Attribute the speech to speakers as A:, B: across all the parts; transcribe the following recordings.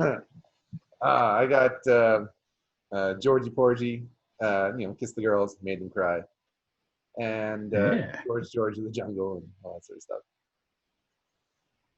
A: I got Georgie Porgy, Kiss the Girls, Made Them Cry, and
B: Yeah,
A: George of the Jungle, and all that sort of stuff.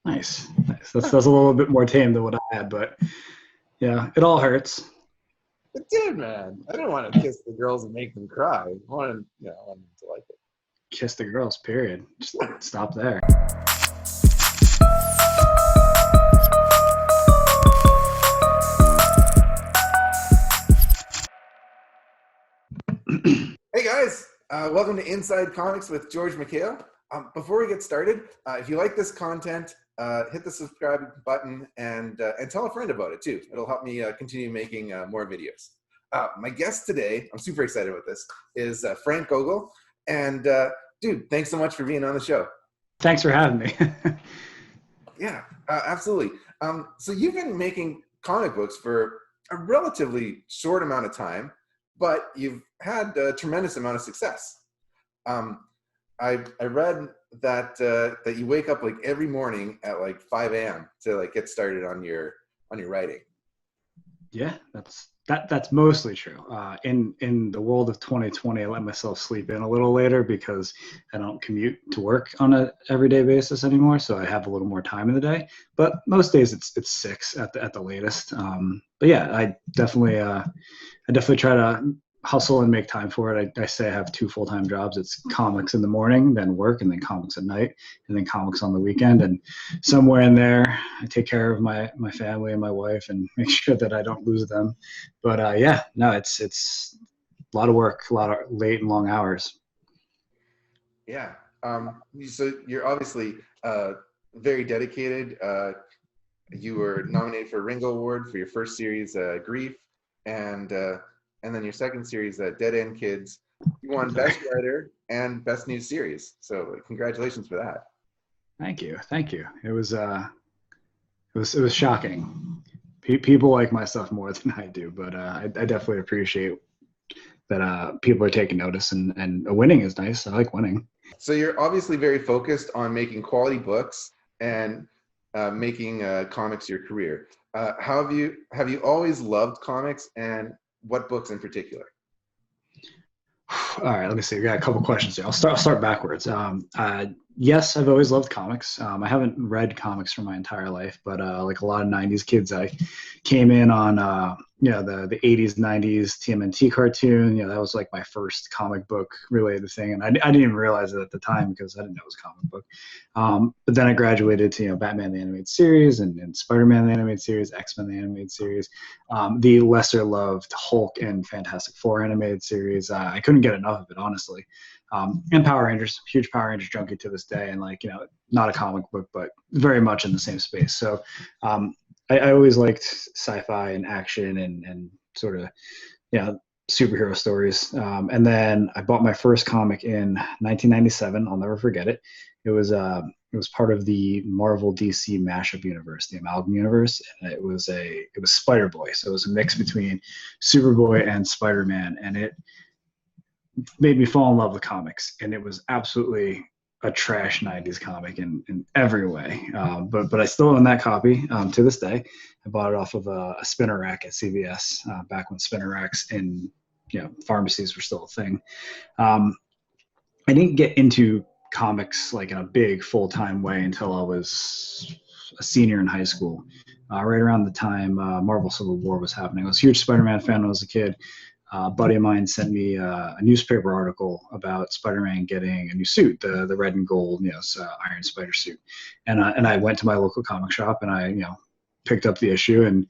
B: nice. Nice. That's a little bit more tame than what I had, but yeah, it all hurts.
A: It did, man. I didn't want to kiss the girls and make them cry. I wanted them to like it.
B: Kiss the girls, period. Just stop there.
A: Hey guys, welcome to Inside Comics with George McHale. Before we get started, if you like this content, hit the subscribe button and tell a friend about it too. It'll help me continue making more videos. My guest today, I'm super excited about this, is Frank Gogol. And dude, thanks so much for being on the show.
B: Thanks for having me.
A: Yeah, absolutely. So you've been making comic books for a relatively short amount of time, but you've had a tremendous amount of success. I read that that you wake up like every morning at like 5 a.m. to like get started on your writing.
B: Yeah, that's mostly true. In the world of 2020, I let myself sleep in a little later because I don't commute to work on a everyday basis anymore, so I have a little more time in the day. But most days it's 6 at the latest. But yeah, I definitely try to hustle and make time for it. I say I have 2 full-time jobs. It's comics in the morning, then work, and then comics at night, and then comics on the weekend. And somewhere in there, I take care of my family and my wife and make sure that I don't lose them. But yeah, no, it's a lot of work, a lot of late and long hours.
A: Yeah. So you're obviously very dedicated. You were nominated for a Ringo Award for your first series, Grief, and then your second series, Dead End Kids. You won Best Writer and Best New Series. So congratulations for that.
B: Thank you, thank you. It was shocking. People like my stuff more than I do, but I definitely appreciate that people are taking notice, and winning is nice. I like winning.
A: So you're obviously very focused on making quality books and making comics your career. Have you always loved comics, and what books in particular?
B: All right, let me see. We got a couple questions here. I'll start backwards. Yes, I've always loved comics. I haven't read comics for my entire life, but like a lot of '90s kids, I came in on the '80s, '90s TMNT cartoon. That was like my first comic book related thing, and I didn't even realize it at the time because I didn't know it was a comic book. But then I graduated to Batman the Animated Series and Spider-Man the Animated Series, X-Men the Animated Series, the lesser loved Hulk and Fantastic Four animated series. I couldn't get enough of it, honestly. And Power Rangers, huge Power Rangers junkie to this day, and not a comic book, but very much in the same space. So I always liked sci-fi and action and sort of superhero stories. And then I bought my first comic in 1997. I'll never forget it. It was part of the Marvel DC mashup universe, the Amalgam universe, and it was Spider-Boy. So it was a mix between Superboy and Spider-Man, and it made me fall in love with comics. And it was absolutely a trash '90s comic in every way. But I still own that copy to this day. I bought it off of a spinner rack at CVS back when spinner racks in pharmacies were still a thing. I didn't get into comics like in a big full-time way until I was a senior in high school, right around the time Marvel Civil War was happening. I was a huge Spider-Man fan when I was a kid. A buddy of mine sent me a newspaper article about Spider-Man getting a new suit, the red and gold, Iron Spider suit. And I went to my local comic shop and I, picked up the issue, and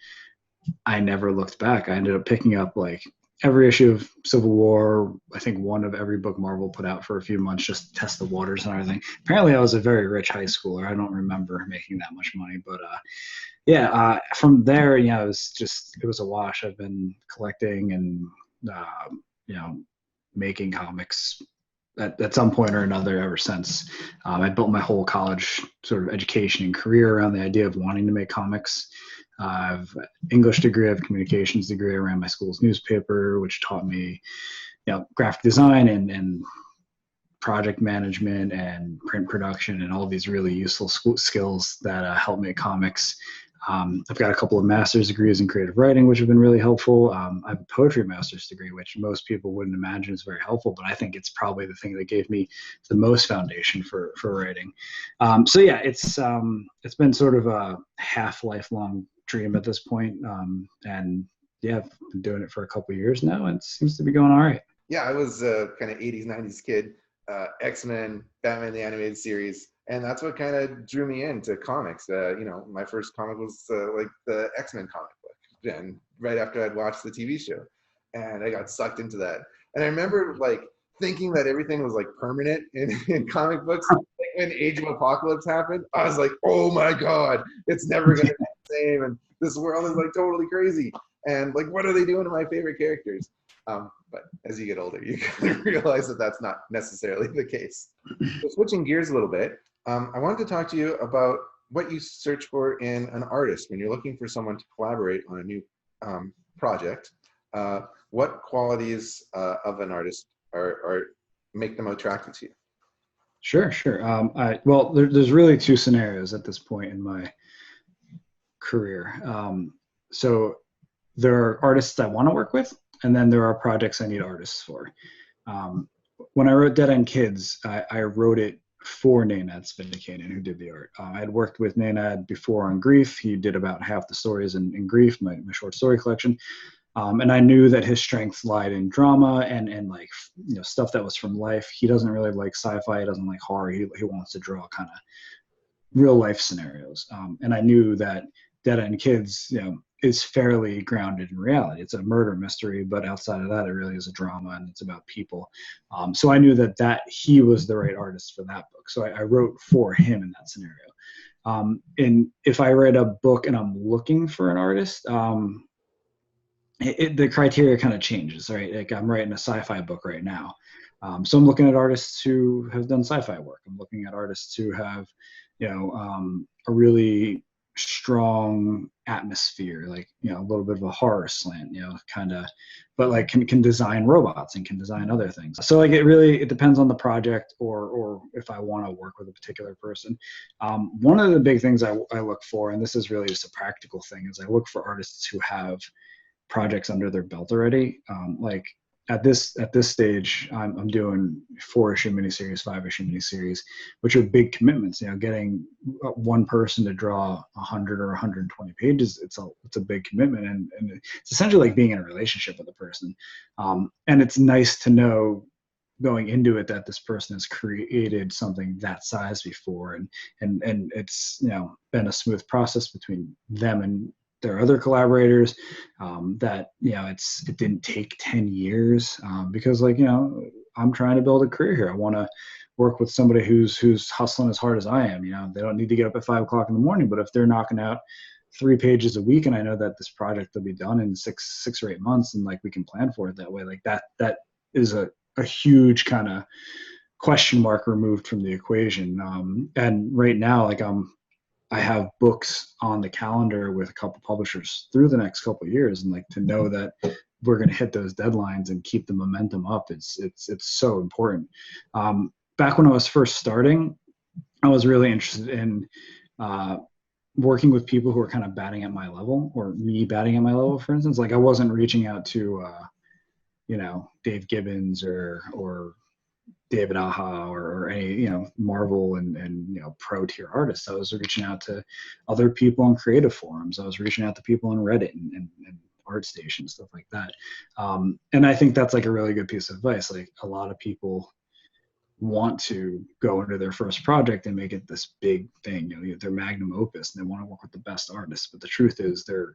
B: I never looked back. I ended up picking up like every issue of Civil War, I think one of every book Marvel put out for a few months, just to test the waters and everything. Apparently I was a very rich high schooler. I don't remember making that much money, but from there, it was a wash. I've been collecting and making comics at some point or another ever since. I built my whole college sort of education and career around the idea of wanting to make comics. I have an English degree, I have a communications degree. I ran my school's newspaper, which taught me, graphic design and project management and print production and all these really useful skills that help make comics. I've got a couple of master's degrees in creative writing, which have been really helpful. I have a poetry master's degree, which most people wouldn't imagine is very helpful, but I think it's probably the thing that gave me the most foundation for writing. So yeah, it's been sort of a half lifelong dream at this point, and yeah, I've been doing it for a couple of years now, and it seems to be going all right.
A: Yeah, I was a kind of 80s, 90s kid, X-Men, Batman the Animated Series, and that's what kind of drew me into comics. My first comic was like the X-Men comic book, and right after I'd watched the TV show, and I got sucked into that. And I remember like thinking that everything was like permanent in comic books. Like when Age of Apocalypse happened, I was like, oh my God, it's never gonna be the same, and this world is like totally crazy. And like, what are they doing to my favorite characters? But as you get older, you kind of realize that that's not necessarily the case. So switching gears a little bit, I wanted to talk to you about what you search for in an artist when you're looking for someone to collaborate on a new project. What qualities of an artist are make them attractive to you?
B: Sure, sure. Well, there's really two scenarios at this point in my career. So there are artists I want to work with, and then there are projects I need artists for. When I wrote Dead End Kids, I wrote it for Nenad Svinikainen, who did the art. I had worked with Nenad before on Grief. He did about half the stories in Grief, my short story collection. And I knew that his strengths lied in drama and like, stuff that was from life. He doesn't really like sci-fi. He doesn't like horror. He wants to draw kind of real life scenarios. And I knew that Dead End Kids, is fairly grounded in reality. It's a murder mystery, but outside of that, it really is a drama and it's about people. So I knew that he was the right artist for that book. So I wrote for him in that scenario. And if I write a book and I'm looking for an artist, the criteria kind of changes, right? Like I'm writing a sci-fi book right now. So I'm looking at artists who have done sci-fi work. I'm looking at artists who have, a really strong atmosphere, like, a little bit of a horror slant, kind of, but like can design robots and can design other things. So like it depends on the project or if I want to work with a particular person. One of the big things I look for, and this is really just a practical thing, is I look for artists who have projects under their belt already. Like at this stage, I'm doing 4-issue miniseries, 5-issue miniseries, which are big commitments. Getting one person to draw 100 or 120 pages, it's a big commitment, and it's essentially like being in a relationship with a person. And it's nice to know going into it that this person has created something that size before, and it's been a smooth process between them and their other collaborators, that it didn't take 10 years, because I'm trying to build a career here. I want to work with somebody who's hustling as hard as I am. They don't need to get up at 5 o'clock in the morning, but if they're knocking out 3 pages a week, and I know that this project will be done in six or 8 months, and like we can plan for it that way, like that is a huge kind of question mark removed from the equation. And right now, like I have books on the calendar with a couple publishers through the next couple of years, and like to know that we're going to hit those deadlines and keep the momentum up, it's so important. Back when I was first starting, I was really interested in working with people who are kind of batting at my level, or me batting at my level. For instance, like I wasn't reaching out to Dave Gibbons or David Aja or any Marvel and pro tier artists. I was reaching out to other people in creative forums. I was reaching out to people on Reddit and ArtStation, stuff like that. And I think that's like a really good piece of advice. Like a lot of people want to go into their first project and make it this big thing, their magnum opus, and they want to work with the best artists. But the truth is they're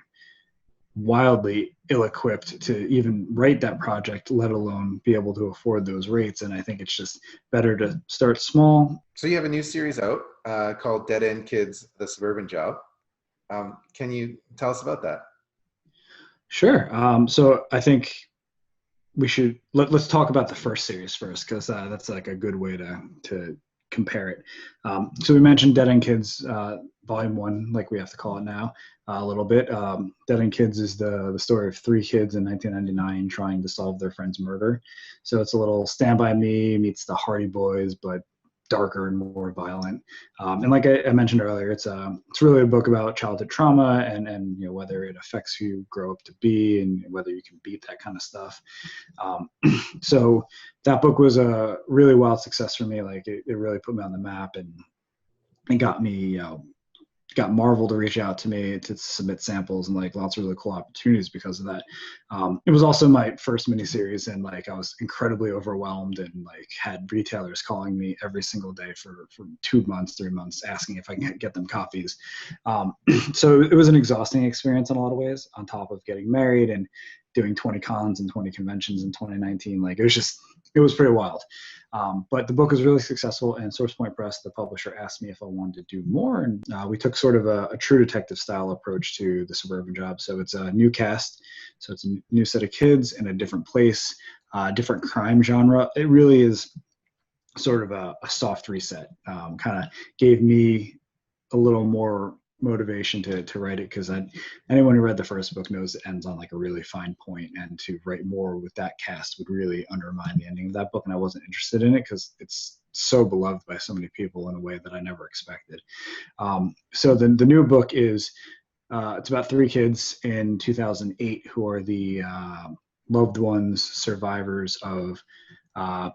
B: wildly ill-equipped to even write that project, let alone be able to afford those rates. And I think it's just better to start small.
A: So you have a new series out called Dead End Kids, The Suburban Job. Can you tell us about that?
B: Sure. So I think we should let's talk about the first series first, because that's like a good way to compare it. So we mentioned Dead End Kids, Volume 1, like we have to call it now, a little bit. Dead End Kids is the story of 3 kids in 1999 trying to solve their friend's murder. So it's a little Stand By Me meets the Hardy Boys, but darker and more violent. And like I mentioned earlier, it's really a book about childhood trauma and whether it affects who you grow up to be and whether you can beat that kind of stuff. So that book was a really wild success for me. Like it really put me on the map and got me, got Marvel to reach out to me to submit samples and like lots of really cool opportunities because of that. It was also my first miniseries, and like I was incredibly overwhelmed and like had retailers calling me every single day for 2 months, 3 months, asking if I can get them copies. So it was an exhausting experience in a lot of ways, on top of getting married and doing 20 cons and 20 conventions in 2019. Like it was pretty wild. But the book was really successful, and SourcePoint Press, the publisher, asked me if I wanted to do more. And we took sort of a true detective style approach to the Suburban Job. So it's a new cast. So it's a new set of kids in a different place, different crime genre. It really is sort of a soft reset. Kind of gave me a little more motivation to write it, because anyone who read the first book knows it ends on like a really fine point, and to write more with that cast would really undermine the ending of that book, and I wasn't interested in it because it's so beloved by so many people in a way that I never expected. So the new book is it's about 3 kids in 2008 who are the loved ones, survivors of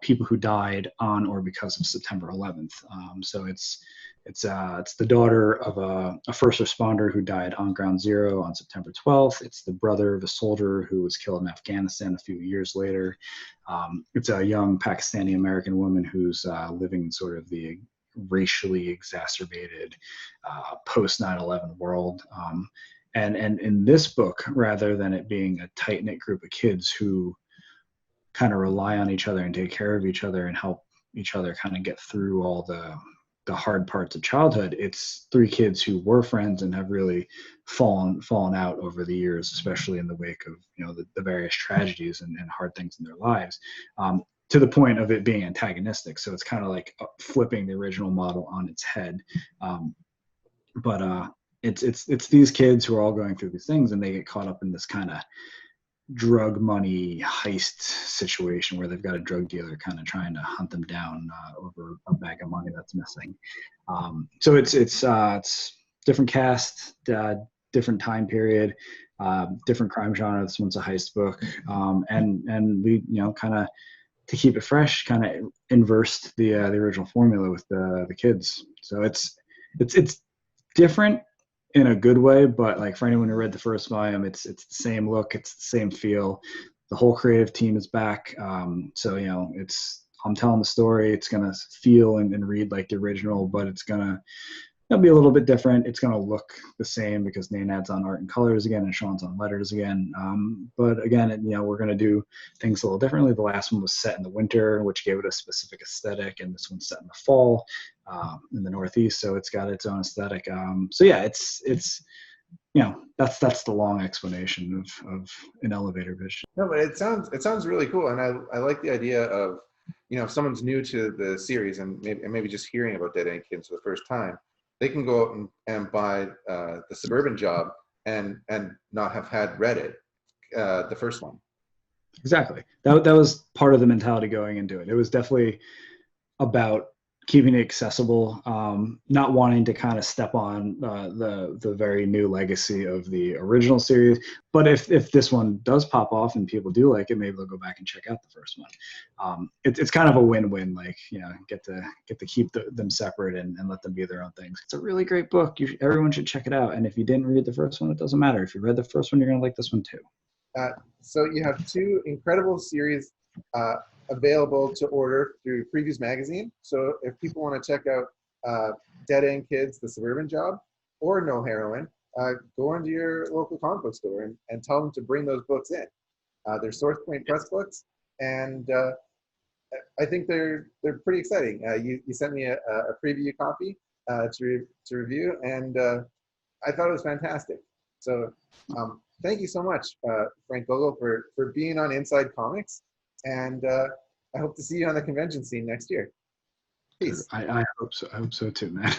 B: people who died on or because of September 11th. So it's the daughter of a first responder who died on Ground Zero on September 12th. It's the brother of a soldier who was killed in Afghanistan a few years later. It's a young Pakistani American woman who's living in sort of the racially exacerbated post 9/11 world. And in this book, rather than it being a tight-knit group of kids who kind of rely on each other and take care of each other and help each other kind of get through all the hard parts of childhood, it's 3 kids who were friends and have really fallen out over the years, especially in the wake of the various tragedies and hard things in their lives, to the point of it being antagonistic. So it's kind of like flipping the original model on its head. But it's these kids who are all going through these things, and they get caught up in this kind of drug money heist situation where they've got a drug dealer kind of trying to hunt them down over a bag of money that's missing. So it's different cast, different time period, different crime genre. This one's a heist book, and we kind of, to keep it fresh, kind of inversed the original formula with the kids. So it's different in a good way, but like for anyone who read the first volume, it's the same look, it's the same feel. The whole creative team is back. So I'm telling the story. It's gonna feel and read like the original, but it'll be a little bit different. It's gonna look the same because Nanad's on art and colors again, and Sean's on letters again. But again, we're gonna do things a little differently. The last one was set in the winter, which gave it a specific aesthetic, and this one's set in the fall, in the Northeast, so it's got its own aesthetic. So yeah, it's that's the long explanation of an elevator vision.
A: No, but it sounds really cool, and I like the idea of if someone's new to the series and maybe just hearing about Dead End Kids for the first time, they can go out and buy the Suburban Job and not have read it, the first one.
B: Exactly. That was part of the mentality going into it. It was definitely about keeping it accessible, not wanting to kind of step on the very new legacy of the original series. But if this one does pop off and people do like it, maybe they'll go back and check out the first one. It's kind of a win-win, like get to keep them separate and let them be their own things. It's a really great book. Everyone should check it out. And if you didn't read the first one, it doesn't matter. If you read the first one, you're gonna like this one too.
A: So you have 2 incredible series available to order through Previews Magazine. So if people want to check out Dead End Kids, The Suburban Job, or No Heroin, go into your local comic book store and tell them to bring those books in. They're SourcePoint Press books, and I think they're pretty exciting. You sent me a preview copy to review, and I thought it was fantastic. So thank you so much, Frank Gogol, for being on Inside Comics. And I hope to see you on the convention scene next year. Peace.
B: I hope so. I hope so too, man.